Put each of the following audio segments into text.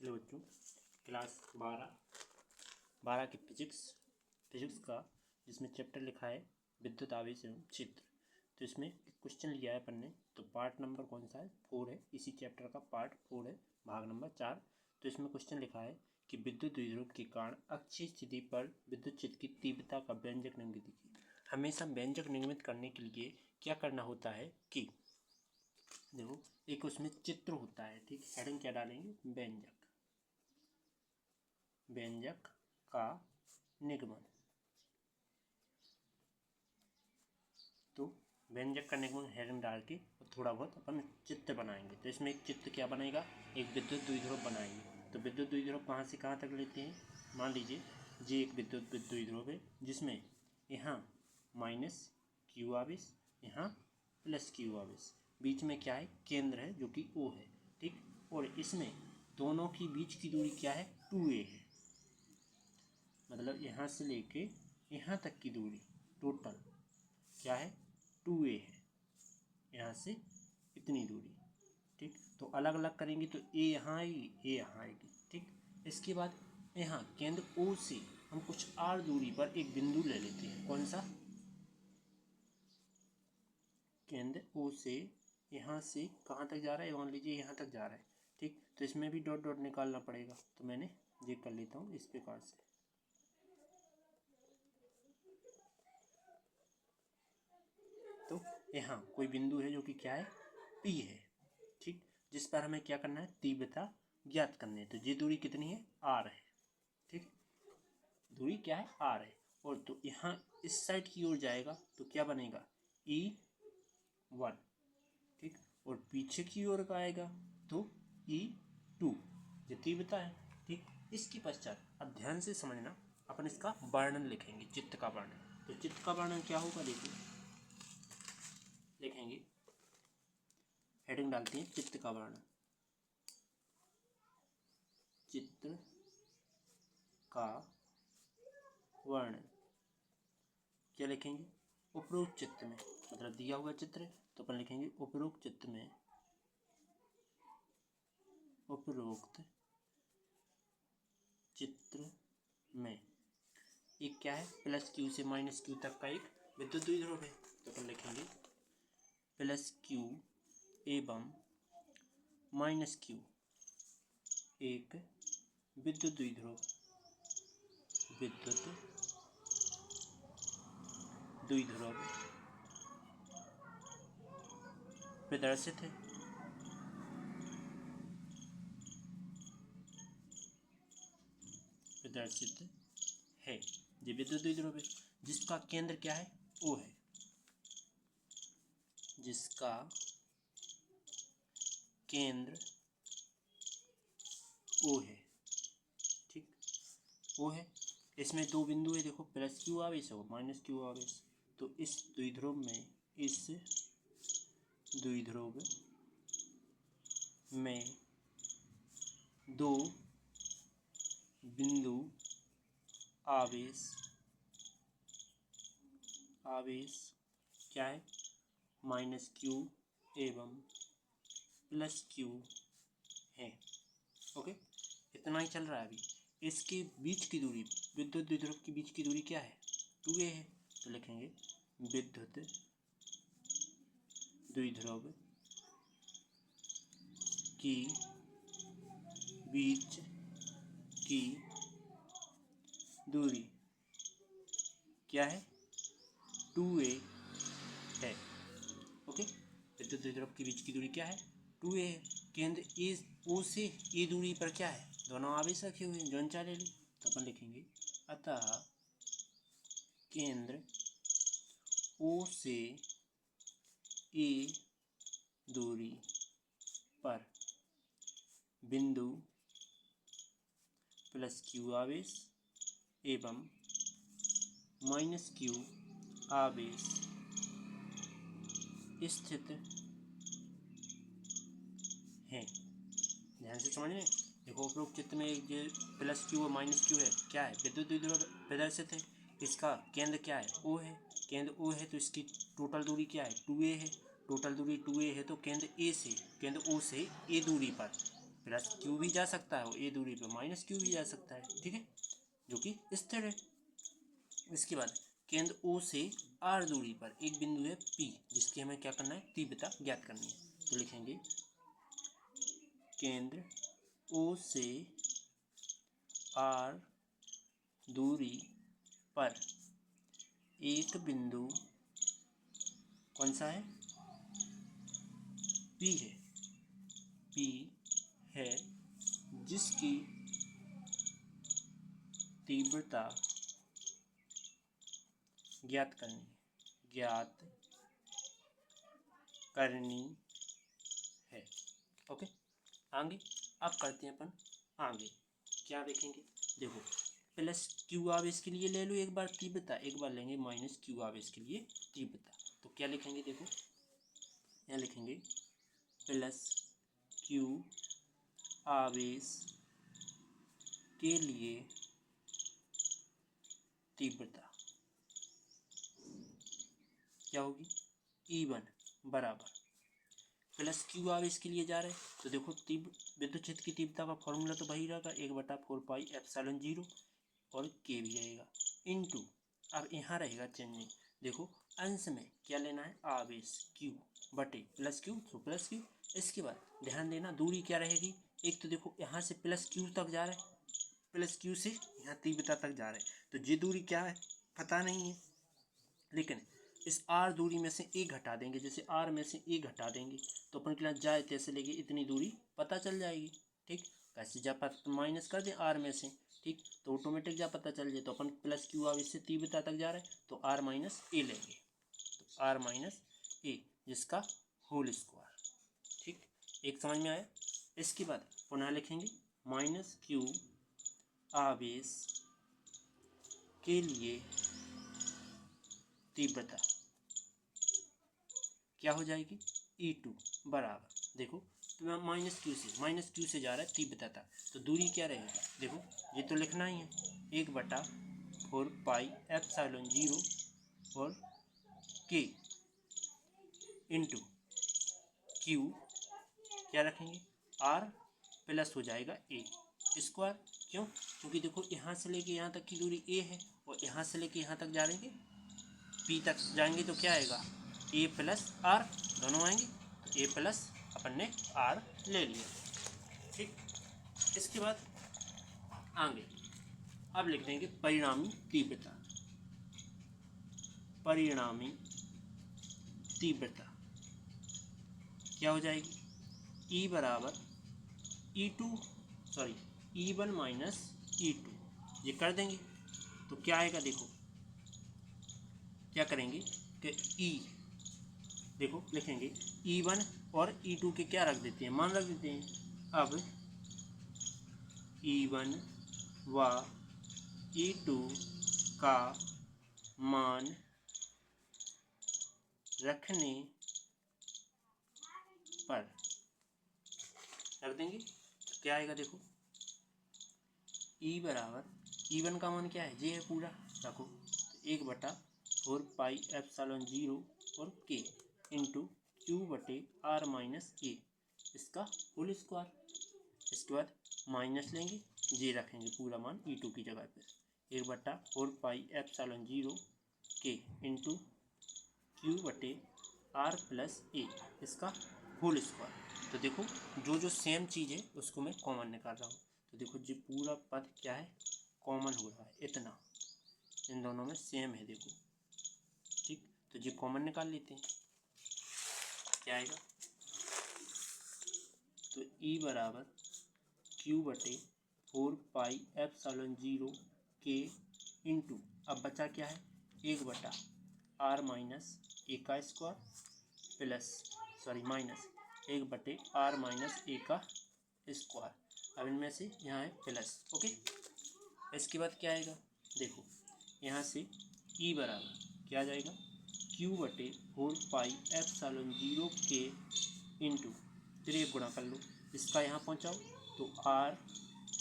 Hello बच्चों, class 12 की physics का जिसमें चैप्टर लिखा है विद्युत आवेश एवं चित्र। तो इसमें एक क्वेश्चन लिया है अपन ने। तो पार्ट नंबर कौन सा है? 4 है। इसी चैप्टर का पार्ट 4 है, भाग नंबर 4। तो इसमें क्वेश्चन लिखा है कि विद्युत द्विध्रुव के कारण अक्षीय स्थिति पर विद्युत चित्र की तीव्रता का व्यंजक निम्न कीजिए। हमेशा व्यंजक निर्मित करने के लिए क्या करना होता है कि देखो, एक उसमें चित्र होता है, ठीक। हेडिंग क्या डालेंगे? व्यंजक का निगमन। तो व्यंजक का निगमन हेडिंग डाल के थोड़ा बहुत अपन चित्र बनाएंगे। तो इसमें एक चित्र क्या बनेगा? एक विद्युत द्विध्रुव बनाएंगे। तो विद्युत द्विध्रुव कहाँ से कहाँ तक लेते हैं? मान लीजिए ये एक विद्युत द्विध्रुव है जिसमें यहाँ माइनस क्यू आवेश, यहाँ प्लस क्यू आवेश, बीच में क्या है? केंद्र है जो कि O है, ठीक। और इसमें दोनों की बीच की दूरी क्या है? 2a है। मतलब यहाँ से लेके यहाँ तक की दूरी टोटल क्या है? 2a है। यहाँ से इतनी दूरी, ठीक। तो अलग अलग करेंगे तो a यहाँ आएगी, a यहाँ आएगी, ठीक। इसके बाद यहाँ केंद्र O से हम कुछ r दूरी पर एक बिंदु ले लेते हैं। कौन सा? केंद्र O से यहाँ से कहाँ तक जा रहा है? मान लीजिए यहाँ तक जा रहा है, ठीक। तो इसमें भी डॉट डॉट निकालना पड़ेगा। तो मैंने ये कर लेता हूँ इस प्रकार से। तो यहाँ कोई बिंदु है जो कि क्या है? P है, ठीक। जिस पर हमें क्या करना है? तीव्रता ज्ञात करनी है। तो ये दूरी कितनी है? R है, ठीक। दूरी क्या है? R है। और तो यहाँ इस साइड की ओर जाएगा तो क्या बनेगा? E1, ठीक। और पीछे की ओर का आएगा तो E2। ये तीव्रता है, ठीक। इसके पश्चात अब ध्यान से समझना, अपन इसका वर्णन लिखेंगे, चित्र का वर्णन। तो चित्र का वर्णन क्या होगा? देखिए, लिखेंगे, हेडिंग डालते हैं चित्र का वर्णन। चित्र का वर्णन क्या लिखेंगे? उपरोक्त चित्र में, मतलब दिया हुआ चित्र है तो अपन लिखेंगे उपरोक्त चित्र में, उपरोक्त चित्र में एक क्या है? प्लस क्यू से माइनस क्यू तक का एक विद्युत द्विध्रुव है। तो अपन लिखेंगे प्लस क्यू एवं माइनस क्यू एक विद्युत द्विध्रुव प्रदर्शित है। ये विद्युत द्विध्रुव है जिसका केंद्र क्या है? O है। जिसका केंद्र O है, ठीक। O है। इसमें दो बिंदु है, देखो, प्लस क्यू आवेश और माइनस क्यू आवेश। तो इस द्विध्रुव में दो बिंदु आवेश क्या है? माइनस क्यू एवं प्लस क्यू है। ओके, इतना ही चल रहा है अभी। इसके बीच की दूरी, विद्युत द्विध्रुव के बीच की दूरी क्या है? 2a है। तो लिखेंगे विद्युत द्विध्रुव की बीच की दूरी क्या है? 2a है। ओके, विद्युत द्विध्रुव के बीच की दूरी क्या है? 2a है। केंद्र O से A दूरी पर क्या है? दोनों आवेश रखे हुए हैं, जौन चाहे ले ली। तो अपन लिखेंगे अतः केंद्र O से A दूरी पर बिंदु प्लस क्यू आवेश एवं माइनस क्यू आवेश स्थित है। ध्यान से समझने। देखो, उपरोक्त चित्र में एक जो प्लस क्यू और माइनस क्यू है, क्या है? विद्युत द्विध्रुव प्रदर्शित है। इसका केंद्र क्या है? O है। केंद्र O है तो इसकी टोटल दूरी क्या है? 2a है। टोटल दूरी 2a है तो केंद्र O से A दूरी पर, प्लस क्यू भी जा सकता है और ए दूरी पे माइनस क्यू भी जा सकता है, ठीक है, जो कि स्थिर है। इसके बाद केंद्र ओ से आर दूरी पर एक बिंदु है पी, जिसकी हमें क्या करना है, तीव्रता ज्ञात करनी है। तो लिखेंगे केंद्र ओ से आर दूरी पर एक बिंदु कौन सा है, पी है, पी है, जिसकी तीव्रता ज्ञात करनी है। ओके, आगे अब करते हैं अपन आगे क्या देखेंगे। देखो प्लस क्यू आवेश के लिए ले लो एक बार तीव्रता, एक बार लेंगे माइनस क्यू आवेश के लिए तीव्रता। तो क्या लिखेंगे, देखो यहाँ लिखेंगे प्लस क्यू आवेश के लिए तीव्रता क्या होगी, E1 बराबर प्लस क्यू आवेश के लिए जा रहे हैं तो देखो विद्युत क्षेत्र की तीव्रता का फॉर्मूला तो वही रहेगा, 1/4πε0 और के भी रहेगा इनटू, अब यहाँ रहेगा चेंजिंग, देखो अंश में क्या लेना है, आवेश क्यू बटे प्लस क्यू, तो प्लस क्यू। इसके बाद ध्यान देना दूरी क्या रहेगी, एक तो देखो यहाँ से प्लस क्यू तक जा रहा है, प्लस क्यू से यहाँ तीव्रता तक जा रहा है, तो ये दूरी क्या है पता नहीं है, लेकिन इस आर दूरी में से एक घटा देंगे, जैसे आर में से एक घटा देंगे तो अपन के जाए तैसे लेके इतनी दूरी पता चल जाएगी, ठीक। कैसे जा पता माइनस कर दें आर में से, ठीक, तो ऑटोमेटिक जा पता चल जाए, तो अपन प्लस क्यू आवेश से तीव्रता तक जा रहे हैं तो आर माइनस ए लेंगे, तो आर माइनस ए जिसका होल स्क्वायर, ठीक, एक समझ में आया। इसके बाद पुनः लिखेंगे माइनस क्यू आवेश के लिए तीव्रता क्या हो जाएगी, E2 बराबर, देखो माइनस क्यू से जा रहा है तीव्रता तक, तो दूरी क्या रहेगी, देखो ये तो लिखना ही है 1/4πε0 और के इंटू क्यू क्या रखेंगे, आर प्लस हो जाएगा ए स्क्वायर, क्यों, क्योंकि देखो यहाँ से लेके यहाँ तक की दूरी ए है और यहाँ से लेके यहाँ तक जाएंगे पी तक जाएंगे तो क्या आएगा, ए प्लस आर, दोनों आएंगे तो ए प्लस अपन ने आर ले लिया, ठीक। इसके बाद आगे अब लिख देंगे परिणामी तीव्रता, परिणामी तीव्रता क्या हो जाएगी, E बराबर E1 माइनस E2, ये कर देंगे तो क्या आएगा, देखो क्या करेंगे कि E देखो लिखेंगे E1 और E2 के क्या रख देते हैं, मान रख देते हैं। अब E1 व E2 का मान रखने पर रख देंगे तो क्या आएगा, देखो E बराबर E1 का मान क्या है, ये है पूरा, रखो 1/4πε0 और के इंटू क्यू बटे आर माइनस ए इसका होल स्क्वायर। इसके बाद माइनस लेंगे, जे रखेंगे पूरा मान E2 की जगह पर, 1/4πε0 के इंटू क्यू बटे आर प्लस ए इसका होल स्क्वायर। तो देखो जो सेम चीज़ है उसको मैं कॉमन निकाल रहा हूँ, तो देखो जो पूरा पद क्या है कॉमन हो रहा है, इतना इन दोनों में सेम है, देखो ठीक, तो जो कॉमन निकाल लेते हैं क्या आएगा, तो E बराबर क्यू बटे 4πε0 के इंटू अब बचा क्या है 1/r माइनस ए का square plus minus 1/r minus A का स्क्वायर, अब इनमें से यहाँ है प्लस, ओके। इसके बाद क्या आएगा, देखो यहाँ से E बराबर क्या आ जाएगा, क्यू बटे 4πε0 के इंटू फिर एक गुणा कर लो, इसका यहाँ पहुँचाओ तो r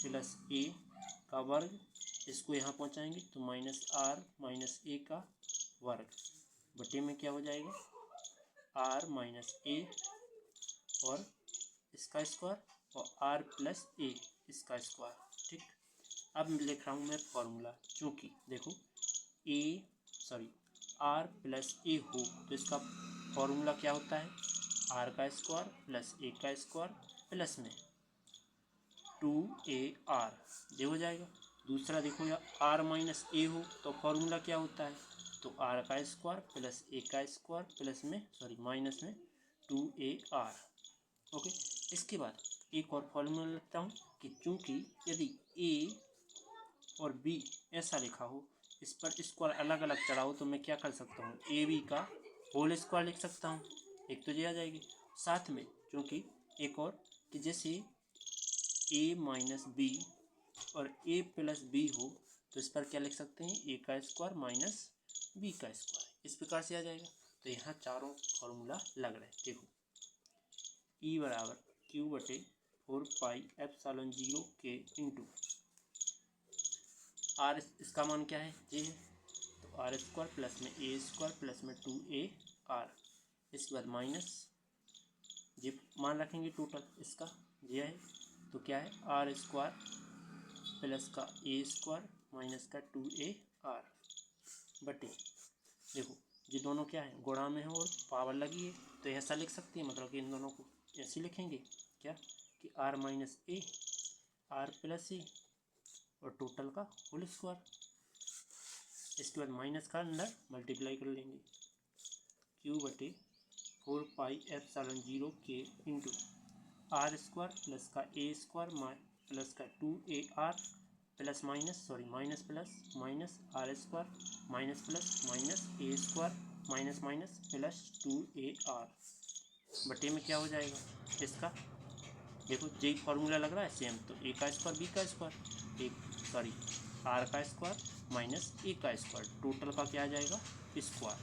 प्लस ए का वर्ग, इसको यहाँ पहुँचाएंगे तो माइनस आर माइनस ए का वर्ग बटे में क्या हो जाएगा आर माइनस ए और इसका स्क्वायर और आर प्लस ए इसका स्क्वायर। ठीक, अब लिख रहा हूँ मैं फॉर्मूला, चूँकि देखो आर प्लस ए हो तो इसका फॉर्मूला क्या होता है, आर का स्क्वायर प्लस ए का स्क्वायर प्लस में 2ar, ये हो जाएगा। दूसरा देखो या आर माइनस ए हो तो फॉर्मूला क्या होता है, तो आर का स्क्वायर प्लस ए का स्क्वायर प्लस में माइनस में 2ar। ओके, इसके बाद एक और फॉर्मूला लिखता हूँ कि चूँकि यदि ए और बी ऐसा लिखा हो, इस पर स्क्वायर अलग अलग चढ़ा हो, तो मैं क्या कर सकता हूँ, ए बी का होल स्क्वायर लिख सकता हूँ। एक तो ये आ जाएगी, साथ में चूँकि एक और कि जैसे ए माइनस बी और ए प्लस बी हो तो इस पर क्या लिख सकते हैं, ए का स्क्वायर माइनस बी का स्क्वायर, इस प्रकार से आ जाएगा। तो यहाँ चारों फॉर्मूला लग रहे हैं। देखो ई बराबर क्यू बटे 4πε0 के इंटू आर, इसका मान क्या है, ये है, तो आर स्क्वायर प्लस में ए स्क्वायर प्लस में 2ar, इसके बाद माइनस ये मान रखेंगे टोटल इसका, ये है, तो क्या है आर स्क्वायर प्लस का ए स्क्वायर माइनस का 2ar बटे, देखो ये दोनों क्या है गुणा में है और पावर लगी है, तो ऐसा लिख सकते हैं, मतलब कि इन दोनों को ऐसे लिखेंगे क्या कि R minus A R plus A और टोटल का होल स्क्वायर, इसके बाद माइनस का अंदर मल्टीप्लाई कर लेंगे, क्यू बटे 4πε0 के इंटू आर स्क्वायर प्लस का ए स्क्वायर प्लस का 2ar plus minus minus plus minus R square minus plus minus A square minus minus plus 2ar बटे में क्या हो जाएगा इसका, देखो जे फॉर्मूला लग रहा है सेम, तो ए का स्क्वायर बी का स्क्वायर आर का स्क्वायर माइनस ए का स्क्वायर, टोटल का क्या आ जाएगा स्क्वायर।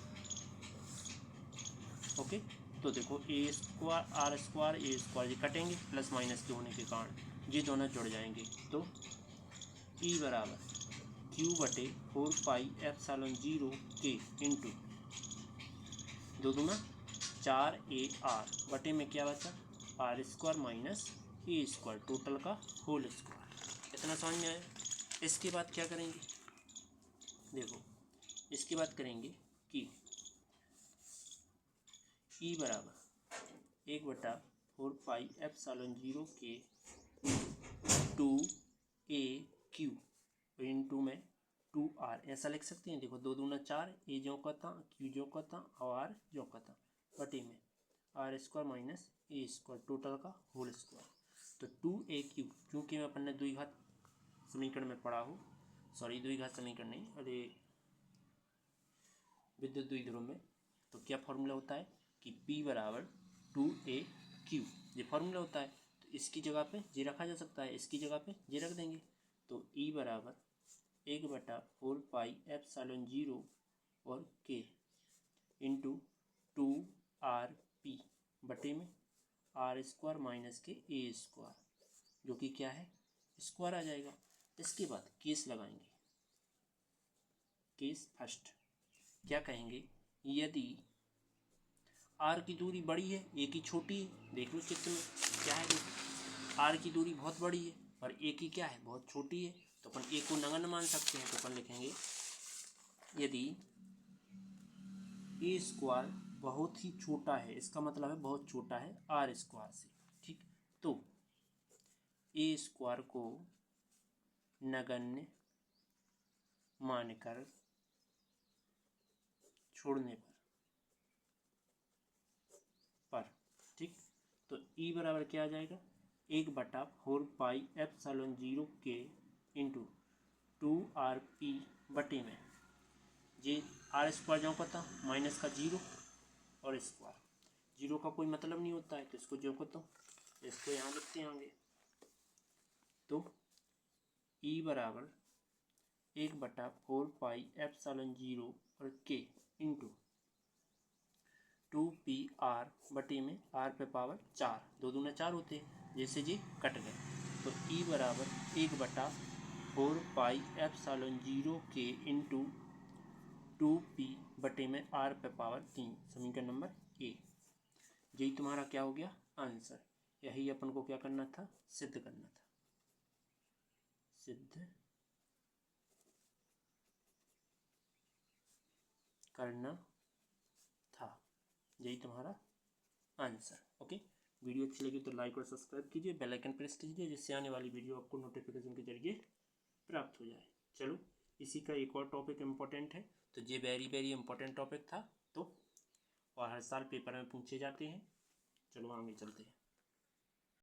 ओके, तो देखो A square R square A square ये कटेंगे, प्लस माइनस के होने के कारण ये दोनों जुड़ जाएंगे, तो ई बराबर क्यू बटे 4πε0 के इंटू 2 दूना 4ar बटे में क्या बचा R square minus A square, total का होल स्क्वायर। इतना समझ में आया। इसके बाद क्या करेंगे, देखो इसके बाद करेंगे कि ई बराबर 1/4πε0 के 2aq इंटू में 2r, ऐसा लिख सकते हैं। देखो 2 दूना 4, ए जो का था क्यू जो का था और आर जो का था बटे में R square minus A square, total का होल स्क्वायर। तो 2aq क्योंकि मैं अपन ने द्विघात समीकरण में पढ़ा हो, द्विघात समीकरण नहीं, अरे विद्युत द्विध्रुव में, तो क्या फॉर्मूला होता है कि P बराबर 2aq, ये फॉर्मूला होता है। तो इसकी जगह पे ये रखा जा सकता है, इसकी जगह पे ये रख देंगे, तो E बराबर 1/4πε0 और k इंटू 2rp बटे में आर स्क्वायर माइनस के ए स्क्वायर, जो कि क्या है स्क्वायर आ जाएगा। इसके बाद केस लगाएंगे, केस फर्स्ट क्या कहेंगे, यदि आर की दूरी बड़ी है ए की छोटी है, देख लो चित्र में क्या है, देखो आर की दूरी बहुत बड़ी है और ए की क्या है बहुत छोटी है, तो अपन ए को नगण्य मान सकते हैं। तो अपन लिखेंगे यदि ए स्क्वायर बहुत ही छोटा है, इसका मतलब है बहुत छोटा है आर स्क्वायर से, ठीक, तो ए स्क्वायर को नगण्य मानकर छोड़ने पर ठीक, तो ई बराबर क्या आ जाएगा 1/4πε0 के इंटू 2rp बटे में ये आर स्क्वायर जो का था माइनस का 0 और स्क्वायर, 0 का कोई मतलब नहीं होता है, तो इसको जो करता हूँ इसको यहाँ लिखते हैं आगे, तो ई बराबर 1/4πε0 और के इंटू 2pr बटे में आर पे पावर 4, 2 दूना 4 होते हैं, जैसे जी कट गए, तो ई बराबर 1/4πε0 के इंटू 2p बटे में आर पे पावर 3, समीकरण नंबर ए, यही तुम्हारा क्या हो गया आंसर। यही अपन को क्या करना था, सिद्ध करना था, सिद्ध करना था। यही तुम्हारा आंसर। ओके, वीडियो अच्छी लगी तो लाइक और सब्सक्राइब कीजिए, बेल आइकन प्रेस कीजिए, जिससे आने वाली वीडियो आपको नोटिफिकेशन के जरिए प्राप्त हो जाए। चलो, इसी का एक और टॉपिक इम्पोर्टेंट है, तो ये वेरी वेरी इंपॉर्टेंट टॉपिक था, तो और हर साल पेपर में पूछे जाते हैं। चलो आगे चलते हैं।